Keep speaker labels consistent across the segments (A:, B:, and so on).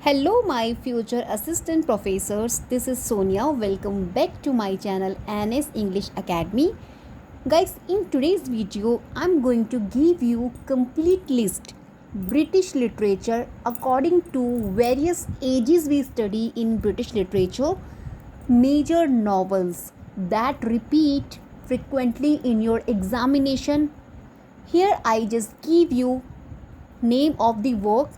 A: Hello, my future assistant professors. This is Sonia. Welcome back to my channel NS English Academy. Guys, in today's video, I'm going to give you complete list British literature according to various ages we study in British literature, major novels that repeat frequently in your examination. Here I just give you name of the work,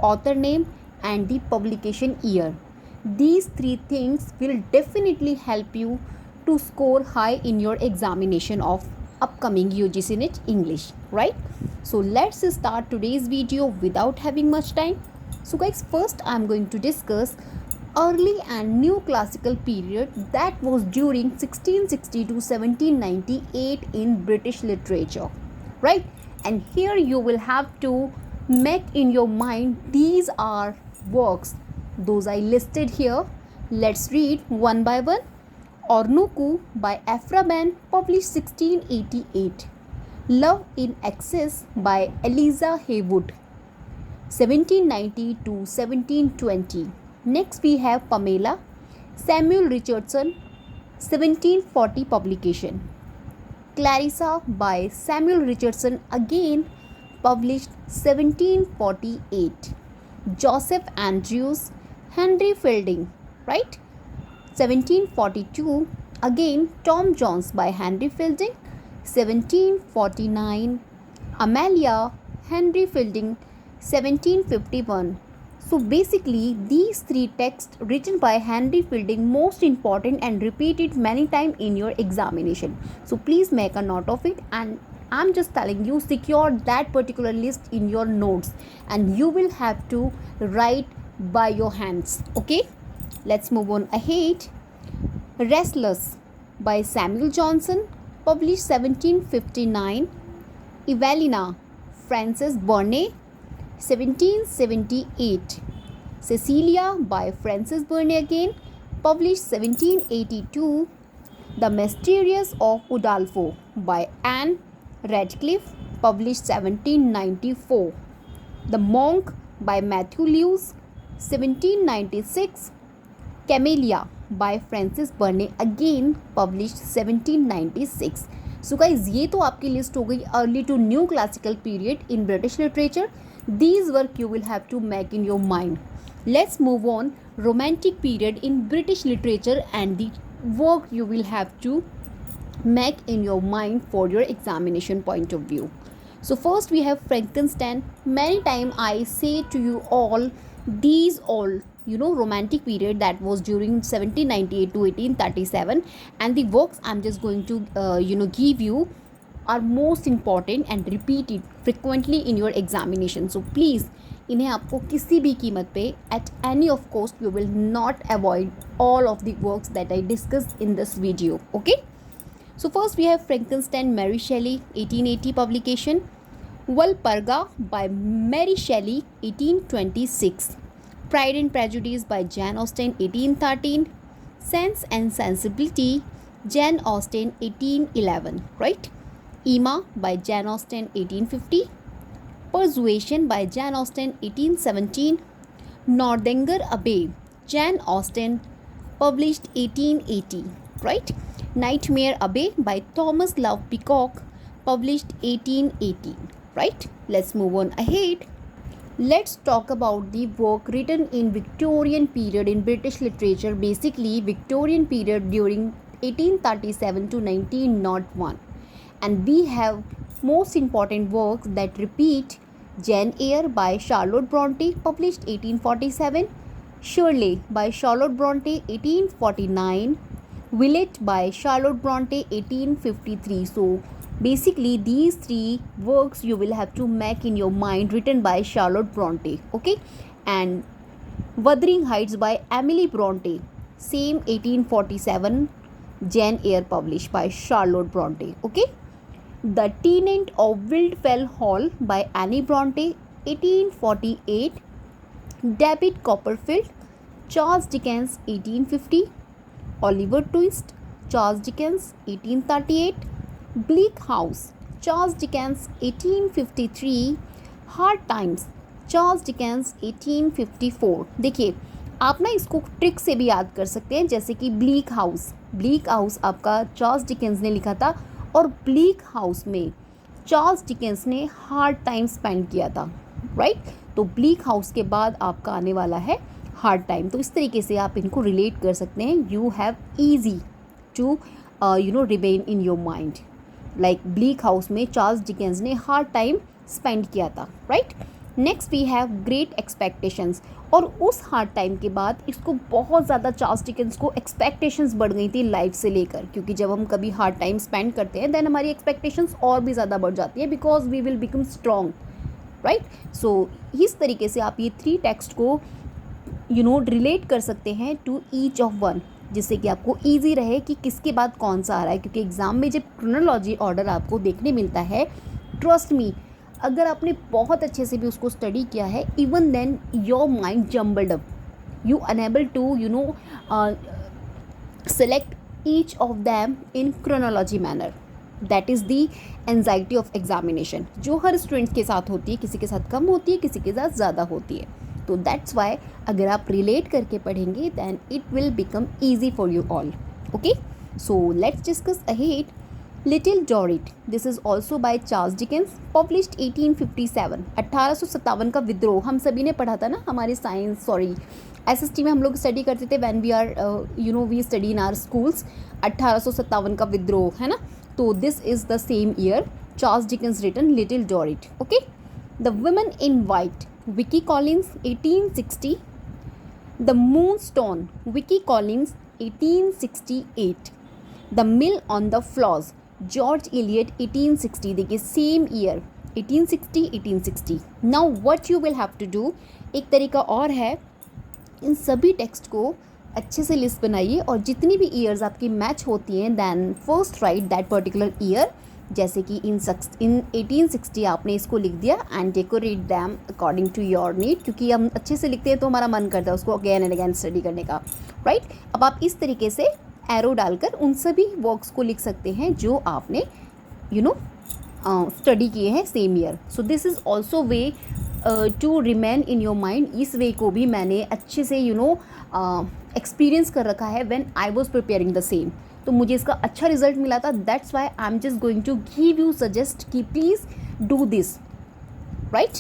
A: author name and the publication year. These three things will definitely help you to score high in your examination of upcoming UGC NET English, right? So let's start today's video without having much time. So guys, first I'm going to discuss early and new classical period that was during 1660 to 1798 in British literature, right? And here you will have to make in your mind these are works, those I listed here. Let's read one by one. Ornuku by Ephra Behn, published 1688. Love in Excess by Eliza Haywood, 1790 to 1720. Next we have Pamela, Samuel Richardson, 1740 publication. Clarissa by Samuel Richardson, again published 1748. Joseph Andrews, Henry Fielding, right? 1742. Again Tom Jones by Henry Fielding, 1749. Amelia, Henry Fielding, 1751. So basically these three texts written by Henry Fielding most important and repeated many times in your examination. So please make a note of it, and I'm just telling you, secure that particular list in your notes and you will have to write by your hands. Okay, let's move on ahead. Restless by Samuel Johnson, published 1759. Evelina, Frances Burney, 1778. Cecilia by Frances Burney, again published 1782. The Mysterious of Udolpho by Anne Radcliffe, published 1794. The Monk by Matthew Lewes, 1796. Camellia by Frances Burney, again published 1796. So guys, ये तो आपकी list हो गई early to new classical period in British literature. These work you will have to make in your mind. Let's move on. Romantic period in British literature and the work you will have to make in your mind for your examination point of view. So first we have Frankenstein. Many time I say to you all, these all romantic period that was during 1798 to 1837, and the works I'm just going to give you are most important and repeated frequently in your examination. So please इन्हें आपको किसी भी कीमत पे at any of cost you will not avoid all of the works that I discussed in this video. Okay, so first we have Frankenstein, Mary Shelley, 1880 publication. Walpurga by Mary Shelley, 1826. Pride and Prejudice by Jane Austen, 1813. Sense and Sensibility, Jane Austen, 1811, right? Emma by Jane Austen, 1850. Persuasion by Jane Austen, 1817. Northanger Abbey, Jane Austen, published 1880, right? Nightmare Abbey by Thomas Love Peacock, published 1818, right? Let's move on ahead. Let's talk about the work written in Victorian period in British literature, basically Victorian period during 1837 to 1901. And we have most important works that repeat. Jane Eyre by Charlotte Bronte, published 1847. Shirley by Charlotte Bronte, 1849. Villette by Charlotte Bronte, 1853. So basically these three works you will have to make in your mind, written by Charlotte Bronte. Okay, and Wuthering Heights by Emily Bronte, same 1847. Jane Eyre, published by Charlotte Bronte. Okay, The Tenant of Wildfell Hall by Annie Bronte, 1848. David Copperfield, Charles Dickens, 1850. Oliver Twist, Charles Dickens, 1838. Bleak House, Charles Dickens, 1853. Hard Times, Charles Dickens 1854। देखिए आप ना इसको trick से भी याद कर सकते हैं, जैसे कि ब्लीक हाउस आपका चार्ल्स डिकेंस ने लिखा था, और ब्लीक हाउस में चार्ल्स डिकेंस ने हार्ड टाइम स्पेंड किया था, राइट। तो ब्लीक हाउस के बाद आपका आने वाला है हार्ड टाइम। तो इस तरीके से आप इनको रिलेट कर सकते हैं। You have easy to remain in your mind. Like Bleak House में चार्ल्स डिकेंस ने हार्ड टाइम स्पेंड किया था, right. Next we have Great Expectations. और उस हार्ड टाइम के बाद इसको बहुत ज़्यादा चार्ल्स डिकेंस को एक्सपेक्टेशंस बढ़ गई थी लाइफ से लेकर, क्योंकि जब हम कभी हार्ड टाइम स्पेंड करते हैं देन हमारी एक्सपेक्टेशंस और भी ज़्यादा बढ़ जाती है, because we will become strong, right. So इस तरीके से आप ये 3 टेक्स्ट को रिलेट कर सकते हैं टू ईच ऑफ वन, जिससे कि आपको ईजी रहे कि किसके बाद कौन सा आ रहा है। क्योंकि एग्ज़ाम में जब क्रोनोलॉजी ऑर्डर आपको देखने मिलता है, ट्रस्ट मी, अगर आपने बहुत अच्छे से भी उसको स्टडी किया है, even then your mind jumbled up, you unable to select each of them in chronology manner. That is the anxiety of examination, जो हर स्टूडेंट्स के साथ होती है, किसी के साथ कम होती है, किसी के साथ ज़्यादा होती है। तो दैट्स वाई अगर आप रिलेट करके पढ़ेंगे then it will become easy for you all. Okay, so let's discuss ahead. Little Dorrit, this is also by Charles Dickens, published 1857। 1857 का विद्रोह हम सभी ने पढ़ा था ना, हमारे SST में हम लोग स्टडी करते थे when we are we study in our schools. 1857 का विद्रोह है ना, तो this is the same year Charles Dickens written little Dorrit. Okay, the women in white, Wilkie Collins 1860। The moonstone, Wilkie Collins 1868। The mill on the floss, George Eliot 1860। देखिए same year 1860। Now what you will have to do, एक तरीका और है, इन सभी text को अच्छे से list बनाइए और जितनी भी ईयर्स आपकी मैच होती हैं then first write that particular year. जैसे कि इन 1860 आपने इसको लिख दिया and decorate them according to your need, क्योंकि हम अच्छे से लिखते हैं तो हमारा मन करता है उसको अगेन एंड अगेन स्टडी करने का, राइट। अब आप इस तरीके से एरो डालकर उन सभी वर्क्स को लिख सकते हैं जो आपने स्टडी किए हैं same year. So this is also way to remain in your mind. इस वे को भी मैंने अच्छे से एक्सपीरियंस कर रखा है when I was preparing the same, तो मुझे इसका अच्छा रिजल्ट मिला था। That's why I am just going to give you suggest कि प्लीज़ डू दिस, राइट।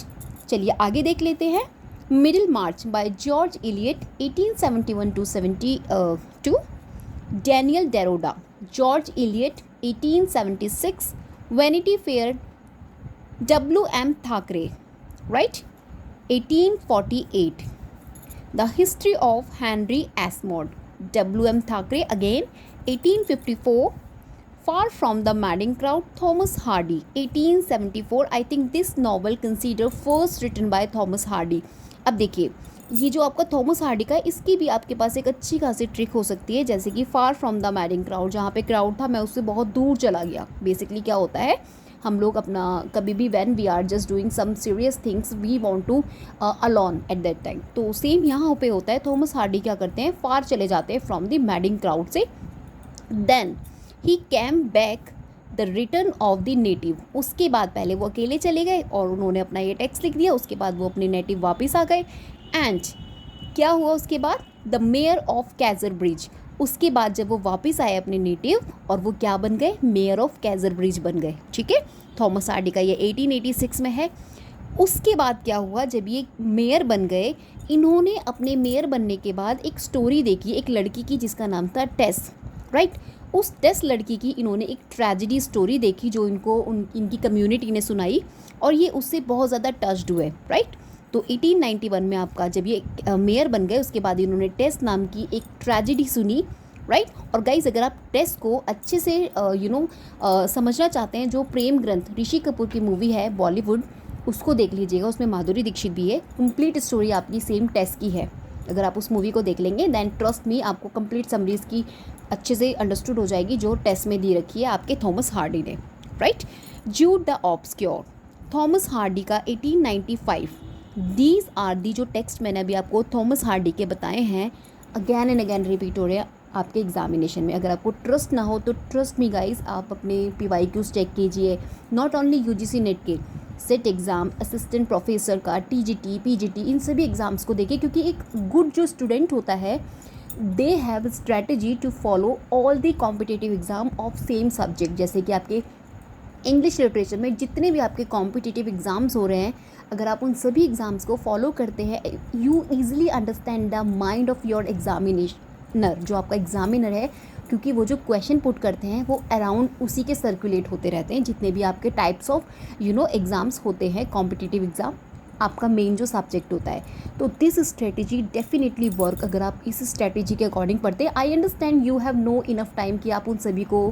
A: चलिए आगे देख लेते हैं। Middlemarch by George Eliot 1871 to 72। Daniel Deronda, George Eliot 1876। Vanity fair, W.M. Thackeray, right, 1848। The history of Henry Esmond, W.M. Thackeray again 1854। Far from the madding crowd, Thomas Hardy 1874। I think this novel consider first written by Thomas Hardy. अब देखिए ये जो आपका Thomas Hardy का है, इसकी भी आपके पास एक अच्छी खासी ट्रिक हो सकती है, जैसे कि फार फ्रॉम द मैडिंग क्राउड, जहाँ पे क्राउड था मैं उससे बहुत दूर चला गया। बेसिकली क्या होता है, हम लोग अपना कभी भी when we are just doing some serious things we want to alone at that time, तो सेम यहाँ पे होता है। थॉमस हार्डी क्या करते हैं, फार चले जाते हैं फ्रॉम द मैडिंग क्राउड से। Then he came back the return of the native, उसके बाद पहले वो अकेले चले गए और उन्होंने अपना ये टेक्स्ट लिख दिया, उसके बाद वो अपने नेटिव वापस आ गए। एंड क्या हुआ उसके बाद, the mayor of Kaiser bridge, उसके बाद जब वो वापस आए अपने नेटिव और वो क्या बन गए, मेयर ऑफ कैजर ब्रिज बन गए, ठीक है। थॉमस हार्डी का ये 1886 में है। उसके बाद क्या हुआ, जब ये मेयर बन गए, इन्होंने अपने मेयर बनने के बाद एक स्टोरी देखी एक लड़की की जिसका नाम था टेस, राइट। उस टेस लड़की की इन्होंने एक ट्रेजेडी स्टोरी देखी जो इनकी कम्युनिटी ने सुनाई और ये उससे बहुत ज़्यादा टच्ड हुए, राइट। तो 1891 में आपका जब ये मेयर बन गए उसके बाद इन्होंने टेस नाम की एक ट्रेजेडी सुनी, राइट। और गाइज अगर आप टेस को अच्छे से समझना चाहते हैं, जो प्रेम ग्रंथ ऋषि कपूर की मूवी है बॉलीवुड, उसको देख लीजिएगा, उसमें माधुरी दीक्षित भी है। कंप्लीट स्टोरी आपकी सेम टेस की है। अगर आप उस मूवी को देख लेंगे दैन ट्रस्ट मी आपको कंप्लीट समरी इसकी अच्छे से अंडरस्टूड हो जाएगी जो टेस्ट में दी रखी है आपके थॉमस हार्डी ने, right. Jude the obscure, Thomas Hardy का 1895। दीज आर दी जो टेक्स्ट मैंने अभी आपको थॉमस हार्डी के बताए हैं, अगैन एंड अगैन रिपीट हो रहे हैं आपके एग्जामिनेशन में। अगर आपको ट्रस्ट ना हो तो ट्रस्ट मी गाइज, आप अपने PYQs चेक कीजिए, नॉट ओनली UGC नेट के, सेट एग्ज़ाम, असिस्टेंट प्रोफेसर का, टीजीटी, पीजीटी, इन सभी एग्ज़ाम्स को देखिए, क्योंकि एक गुड जो स्टूडेंट होता है they have strategy to follow all the competitive exam of same subject. जैसे कि आपके इंग्लिश लिटरेचर में जितने भी आपके कॉम्पिटिटिव एग्ज़ाम्स हो रहे हैं, अगर आप उन सभी एग्ज़ाम्स को फॉलो करते हैं, you easily understand the mind of your examiner, जो आपका एग्जामिनर है, क्योंकि वो जो क्वेश्चन पुट करते हैं वो अराउंड उसी के सर्कुलेट होते रहते हैं, जितने भी आपके टाइप्स ऑफ एग्ज़ाम्स होते हैं, कॉम्पिटिटिव एग्ज़ाम आपका मेन जो सब्जेक्ट होता है। तो दिस स्ट्रेटेजी डेफिनेटली वर्क अगर आप इस स्ट्रेटेजी के अकॉर्डिंग पढ़ते हैं। I understand you have no enough time कि आप उन सभी को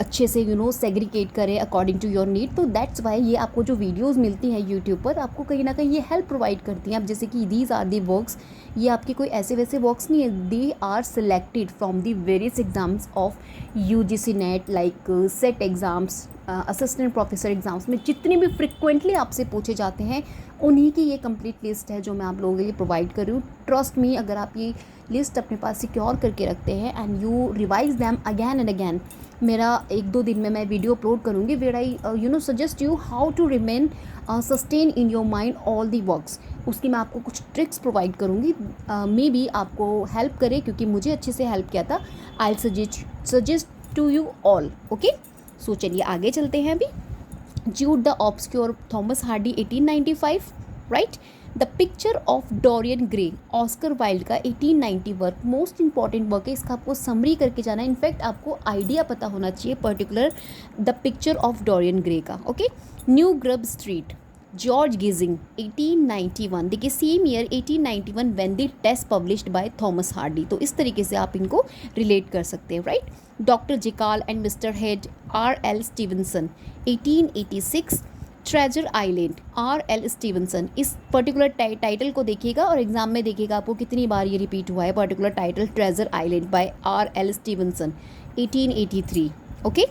A: अच्छे से सेग्रीगेट करें अकॉर्डिंग टू योर नीड। तो दैट्स वाई ये आपको जो वीडियोस मिलती हैं यूट्यूब पर, आपको कहीं ना कहीं ये हेल्प प्रोवाइड करती हैं। अब जैसे कि दीज आर दी वर्क्स, ये आपके कोई ऐसे वैसे वर्क्स नहीं है, they are selected from the various exams of UGC NET, like SET exams, assistant professor exams में जितने भी फ्रिक्वेंटली आपसे पूछे जाते हैं, उन्हीं की ये कंप्लीट लिस्ट है जो मैं आप लोगों के लिए प्रोवाइड कर रही हूँ। ट्रस्ट मी, अगर आप ये लिस्ट अपने पास सिक्योर करके रखते हैं and you revise them again and again, मेरा 1-2 दिन में मैं वीडियो अपलोड करूँगी where I suggest you how to remain sustain in your mind all the works. उसकी मैं आपको कुछ ट्रिक्स प्रोवाइड करूँगी, मे बी आपको हेल्प करे, क्योंकि मुझे अच्छे से हेल्प किया था। I suggest to you all. Okay, so चलिए आगे चलते हैं अभी। Jude the obscure, Thomas Hardy 1895, right. The picture of Dorian Gray, Oscar Wilde का 1890 वर्क, मोस्ट इंपॉर्टेंट वर्क है, इसका आपको समरी करके जाना है। इनफैक्ट आपको आइडिया पता होना चाहिए particular the picture of Dorian Gray का। Okay, new Grub street, George Gissing 1891, देखिए same year 1891 when the Tess published by Thomas Hardy. तो इस तरीके से आप इनको रिलेट कर सकते हैं, राइट। Doctor Jekyll and mister Hyde, R.L. Stevenson 1886, treasure island, R.L. Stevenson. इस पर्टिकुलर टाइटल को देखिएगा और एग्जाम में देखिएगा आपको कितनी बार ये रिपीट हुआ है, particular title Treasure Island by R.L. Stevenson 1883। Okay,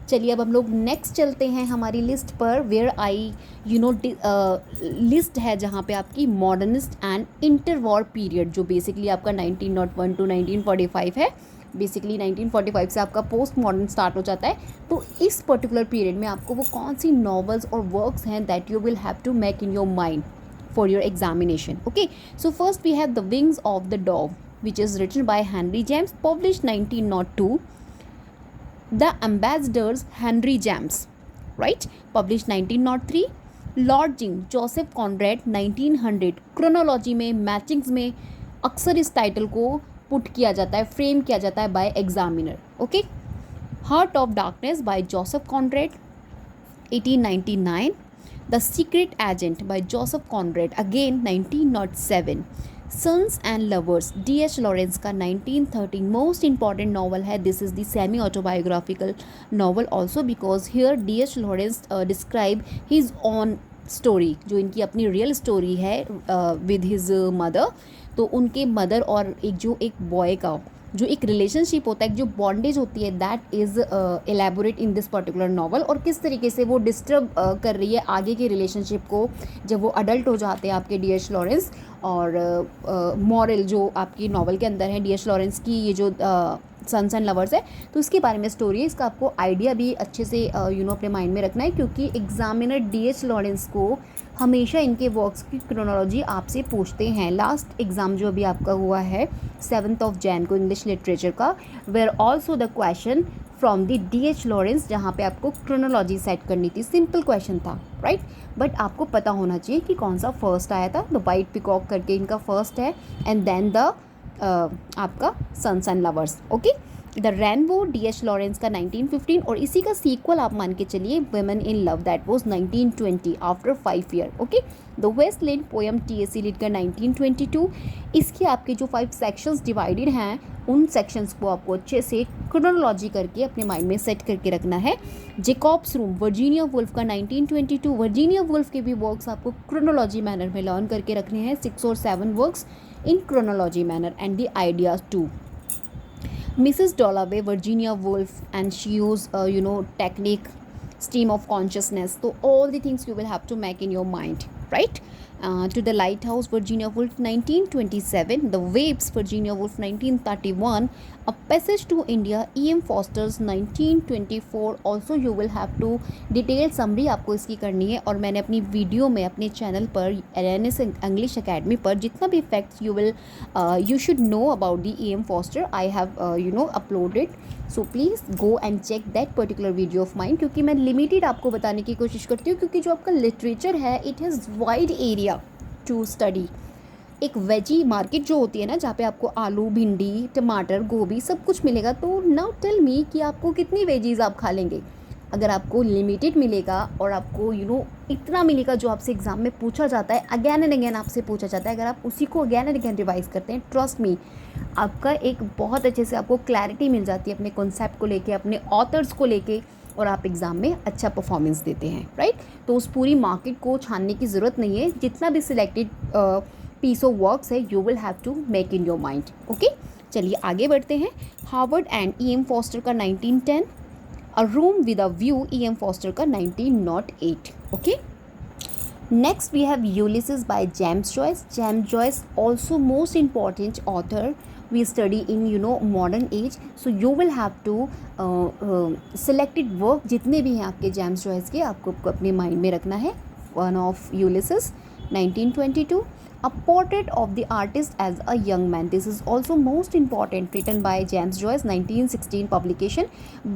A: चलिए अब हम लोग नेक्स्ट चलते हैं हमारी लिस्ट पर, वेयर आई लिस्ट है जहाँ पे आपकी modernist and inter war period, जो बेसिकली आपका 1901 टू 1945 है। बेसिकली 1945 से आपका पोस्ट मॉडर्न स्टार्ट हो जाता है। तो इस पर्टिकुलर पीरियड में आपको वो कौन सी नॉवेल्स और वर्क्स हैं that you will have to make in your mind for your examination. Okay, so first we have the Wings of the Dove which is written by Henry James, published 1902। The Ambassadors, Henry James, right, published 1903. Lord Jing, Joseph Conrad 1900। Chronology में, matchings में अक्सर इस title को put किया जाता है, frame किया जाता है by examiner. Okay, Heart of Darkness by Joseph Conrad 1899। The Secret Agent by Joseph Conrad again 1907। Sons and Lovers, D.H. Lawrence का 1913 मोस्ट इंपॉर्टेंट नॉवल है। This is the semi autobiographical novel also because here D.H. Lawrence describe his own story, जो इनकी अपनी real story है with his mother. तो उनके mother और एक बॉय का जो एक रिलेशनशिप होता है, जो बॉन्डेज होती है, that is elaborate in this particular novel, और किस तरीके से वो डिस्टर्ब कर रही है आगे की रिलेशनशिप को जब वो अडल्ट हो जाते हैं आपके D.H. लॉरेंस। और मॉरल जो आपकी नॉवल के अंदर है D.H. लॉरेंस की, ये जो सन्स एंड लवर्स है, तो इसके बारे में स्टोरी है। इसका आपको आइडिया भी अच्छे से अपने माइंड में रखना है, क्योंकि एग्जामिनर D.H. लॉरेंस को हमेशा इनके वर्क्स की क्रोनोलॉजी आपसे पूछते हैं। लास्ट एग्ज़ाम जो अभी आपका हुआ है 7 जनवरी को इंग्लिश लिटरेचर का, where also the question from the D.H. Lawrence, जहाँ पे आपको क्रोनोलॉजी सेट करनी थी। सिंपल क्वेश्चन था, राइट, बट आपको पता होना चाहिए कि कौन सा फर्स्ट आया था। द वाइट पिकॉक करके इनका फर्स्ट है, एंड देन द आपका Sons and Lovers. Okay, the Rainbow D.H. Lawrence का 1915, और इसी का सीक्वल आप मान के चलिए Women in Love, that was 1920 after 5 year. Okay, the Waste Land poem T.S. लीड का 1922। इसके आपके जो 5 सेक्शंस डिवाइडेड हैं, उन सेक्शंस को आपको अच्छे से क्रोनोलॉजी करके अपने माइंड में सेट करके रखना है। जेकॉब्स रूम वर्जीनिया वुल्फ का 1922। वर्जीनिया वुल्फ के भी वर्क्स आपको क्रोनोलॉजी मैनर में लर्न करके रखने हैं, 6 और 7 works in chronology manner and the ideas too. Mrs. Dalloway, Virginia Woolf, and she used technique, stream of consciousness. So all the things you will have to make in your mind, right? To the Lighthouse, Virginia Woolf, 1927. The Waves, Virginia Woolf, 1931. A Passage to India, E.M. Foster's, 1924. Also you will have to detail summary आपको इसकी करनी है, और मैंने अपनी video में अपने channel पर LNS इंग्लिश अकेडमी पर जितना भी facts you should know about the E.M. Foster, I have uploaded. So please go and check that particular video of mine, क्योंकि मैं लिमिटेड आपको बताने की कोशिश करती हूँ, क्योंकि जो आपका लिटरेचर है it has wide area to study. एक वेजी मार्केट जो होती है ना, जहाँ पे आपको आलू, भिंडी, टमाटर, गोभी सब कुछ मिलेगा. तो नाउ टेल मी कि आपको कितनी वेजीज आप खा लेंगे. अगर आपको लिमिटेड मिलेगा और आपको इतना मिलेगा जो आपसे एग्ज़ाम में पूछा जाता है, अगैन एंड अगैन आपसे पूछा जाता है, अगर आप उसी को अगैन एंड अगैन रिवाइज करते हैं, ट्रस्ट मी, आपका एक बहुत अच्छे से आपको क्लैरिटी मिल जाती है अपने कॉन्सेप्ट को लेके, अपने ऑथर्स को लेके, और आप एग्ज़ाम में अच्छा परफॉर्मेंस देते हैं, राइट. तो उस पूरी मार्केट को छानने की ज़रूरत नहीं है. जितना भी सिलेक्टेड पीस ऑफ वर्क्स है you will have to make in your mind. Okay, चलिए आगे बढ़ते हैं. Harvard and E.M. फॉस्टर का 1910. A Room with a View, E.M. Foster का 1908. Okay. Next we have Ulysses by James Joyce. James Joyce also most important author we study in modern age. So you will have to selected work जितने भी हैं आपके James Joyce के, आपको अपने mind में रखना है. One of Ulysses, 1922. A Portrait of the Artist as a Young Man. This is also most important, written by James Joyce, 1916 publication.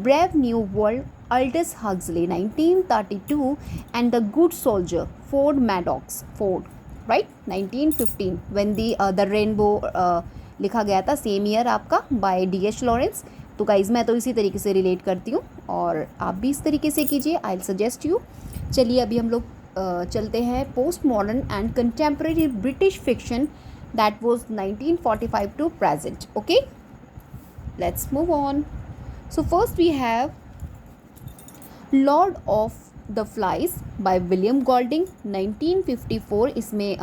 A: Brave New World, Aldous Huxley, 1932. And The Good Soldier, Ford Madox, Ford, right, 1915. When the Rainbow लिखा गया था, same year आपका, bye D.H. Lawrence. तो guys मैं तो इसी तरीके से रिलेट करती हूँ, और आप भी इस तरीके से कीजिए. I suggest you. चलिए अभी हम लोग चलते हैं post modern and contemporary British fiction, that was 1945 to present. Okay, let's move on. So first we have Lord of the Flies by William Golding, 1954. इसमें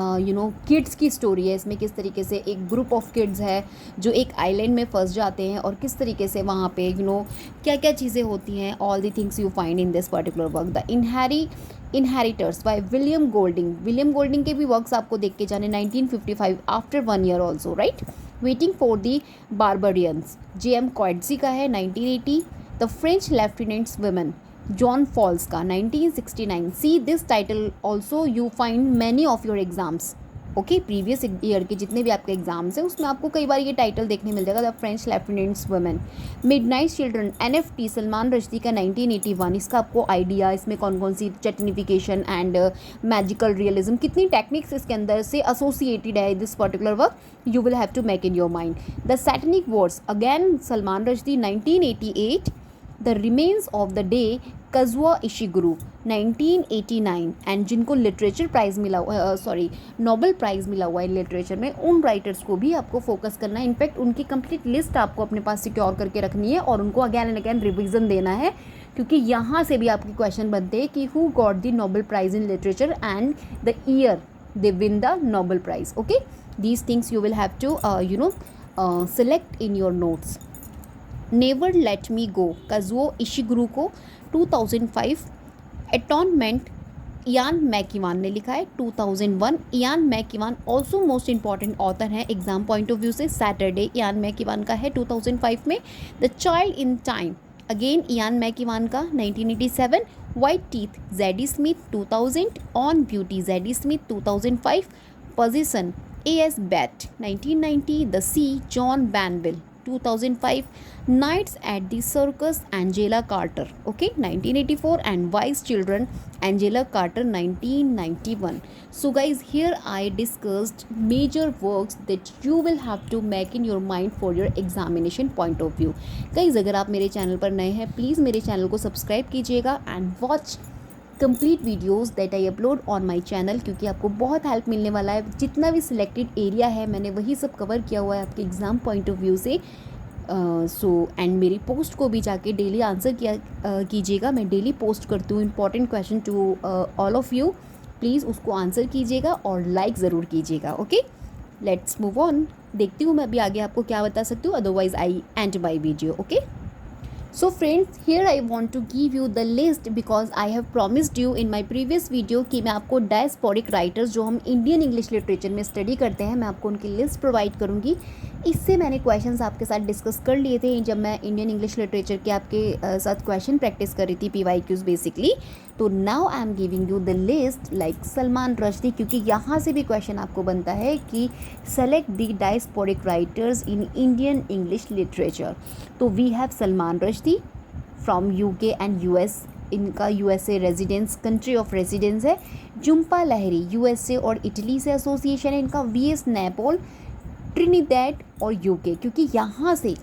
A: किड्स की स्टोरी है. इसमें किस तरीके से एक ग्रुप ऑफ किड्स है जो एक आइलैंड में फंस जाते हैं, और किस तरीके से वहाँ पे क्या क्या चीज़ें होती हैं. All the things you find in this particular work. The inheritors by William Golding. William Golding के भी वर्क्स आपको देख के जाने. 1955, after 1 year also, right. Waiting for the barbarians, J.M. Coetzee का है, 1980. The French lieutenant's women, John Fowles का, 1969. See this title also you find many of your exams. Okay, previous year के जितने भी आपके एग्जाम्स हैं उसमें आपको कई बार ये टाइटल देखने मिल जाएगा, the French lieutenant's women. Midnight children, NFT, Salman Rushdie का, 1981. इसका आपको आइडिया, इसमें कौन कौन सी चटनिफिकेशन एंड मैजिकल रियलिज्म, कितनी टेक्निक्स इसके अंदर से एसोसिएटेड है this particular work, you will have to make in your mind. The satanic verses, again Salman Rushdie, 1988. The remains of the day, Kazuo Ishiguro, 1989. And जिनको लिटरेचर प्राइज़ मिला Nobel prize मिला हुआ है लिटरेचर में, उन राइटर्स को भी आपको फोकस करना है. इनफैक्ट उनकी कंप्लीट लिस्ट आपको अपने पास सिक्योर करके रखनी है, और उनको अगैन एंड अगैन रिविज़न देना है, क्योंकि यहाँ से भी आपके क्वेश्चन बनते हैं कि who got the Nobel prize in literature and the year they win the Nobel prize. Okay, these things you will have to select in your notes. Never let me go, Kazuo Ishiguro को, 2005. Atonement, Ian McEwan ने लिखा है, 2001. Ian McEwan also most important author हैं exam point of view से. Saturday Ian McEwan का है, 2005 में. The child in time, again Ian McEwan का, 1987. White teeth, Zadie Smith, 2000. On beauty, Zadie Smith, 2005. Possession, A.S. Byatt, 1990. The sea, John Banville, 2005. Nights at the Circus, Angela Carter, okay, 1984. And Wise Children, Angela Carter, 1991. So guys, here I discussed major works that you will have to make in your mind for your examination point of view. Guys, अगर आप मेरे channel पर नए हैं, please मेरे channel को subscribe कीजिएगा and watch complete videos that I upload on my channel, क्योंकि आपको बहुत हेल्प मिलने वाला है. जितना भी सिलेक्टेड एरिया है मैंने वही सब कवर किया हुआ है आपके एग्ज़ाम पॉइंट ऑफ व्यू से. एंड मेरी पोस्ट को भी जाके डेली आंसर कीजिएगा. मैं डेली पोस्ट करती हूँ important question to all of you. Please उसको आंसर कीजिएगा और लाइक ज़रूर कीजिएगा. Okay, let's move on. देखती हूँ मैं अभी आगे आपको क्या बता सकती हूँ, otherwise I end my video. Okay, So friends, here I want to give you the list because I have promised you in my previous video कि मैं आपको डायस्पोरिक राइटर्स जो हम इंडियन इंग्लिश लिटरेचर में स्टडी करते हैं, मैं आपको उनकी लिस्ट प्रोवाइड करूँगी। इससे मैंने क्वेश्चंस आपके साथ डिस्कस कर लिए थे जब मैं इंडियन इंग्लिश लिटरेचर के आपके साथ क्वेश्चन प्रैक्टिस कर रही थी, PYQs बेसिकली। तो now I am giving you the list like Salman Rushdie, क्योंकि यहाँ से भी क्वेश्चन आपको बनता है कि select the diasporic writers in Indian English literature. तो we have Salman Rushdie from UK and US, इनका USA residence, country of residence है। जुम्पा लहरी USA और इटली से एसोसिएशन है इनका। VS नैपोल ट्रिनिडेड और UK, क्योंकि यहाँ से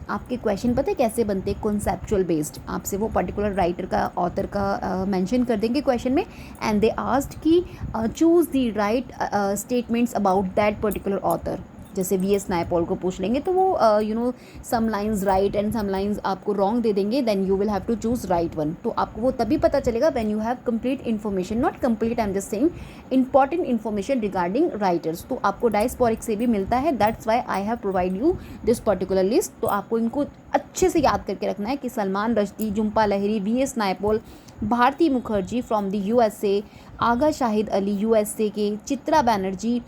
A: आपके क्वेश्चन पता है कैसे बनते हैं, कॉन्सेप्चुअल बेस्ड। आपसे वो पर्टिकुलर राइटर का, ऑथर का मेंशन कर देंगे क्वेश्चन में, एंड दे आस्क्ड कि choose the right statements about that particular author. जैसे VS नायपॉल को पूछ लेंगे तो वो some lines right and some lines आपको रॉन्ग दे देंगे, then you will have to choose right one. तो आपको वो तभी पता चलेगा when you have complete information, not complete, I am just saying important information regarding writers. तो आपको डायस्पोरिक से भी मिलता है, that's why I have provide you this particular list. तो आपको इनको अच्छे से याद करके रखना है कि Salman Rushdie, Jhumpa Lahiri, VS Naipaul, Bharati Mukherjee from the USA, Agha Shahid Ali USA के, चित्रा बैनर्जी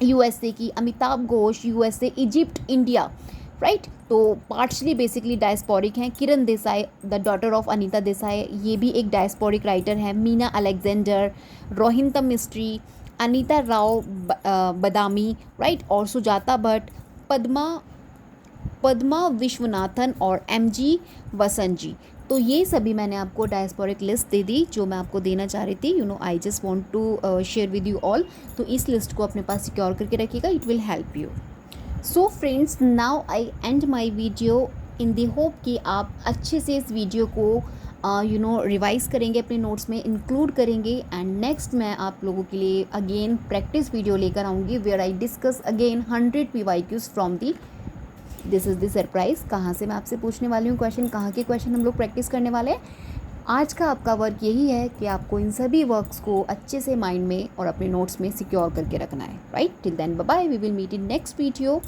A: USA की, Amitabh Ghosh USA, Egypt, India, right. तो पार्शली बेसिकली डायस्पोरिक हैं। Kiran Desai, the daughter of Anita Desai, ये भी एक डायस्पोरिक राइटर है। मीना अलेक्जेंडर, रोहिंतम मिस्ट्री, अनीता राव बदामी, राइट, और सुजाता भट्ट, पद्मा विश्वनाथन और MG वसंत जी। तो ये सभी मैंने आपको डायस्पोरिक लिस्ट दे दी जो मैं आपको देना चाह रही थी। I just want to share with you all. तो इस लिस्ट को अपने पास सिक्योर करके रखिएगा, it will help you. So friends, now I end my video in the hope कि आप अच्छे से इस वीडियो को रिवाइज करेंगे, अपने नोट्स में इंक्लूड करेंगे। एंड नेक्स्ट मैं आप लोगों के लिए अगेन प्रैक्टिस वीडियो लेकर आऊँगी where I discuss again 100 PYQs from the this is the surprise. कहाँ से मैं आपसे पूछने वाली हूँ क्वेश्चन, कहाँ के क्वेश्चन हम लोग प्रैक्टिस करने वाले हैं। आज का आपका वर्क यही है कि आपको इन सभी वर्क्स को अच्छे से माइंड में और अपने नोट्स में सिक्योर करके रखना है, right. Till then bye bye, we will meet in next video.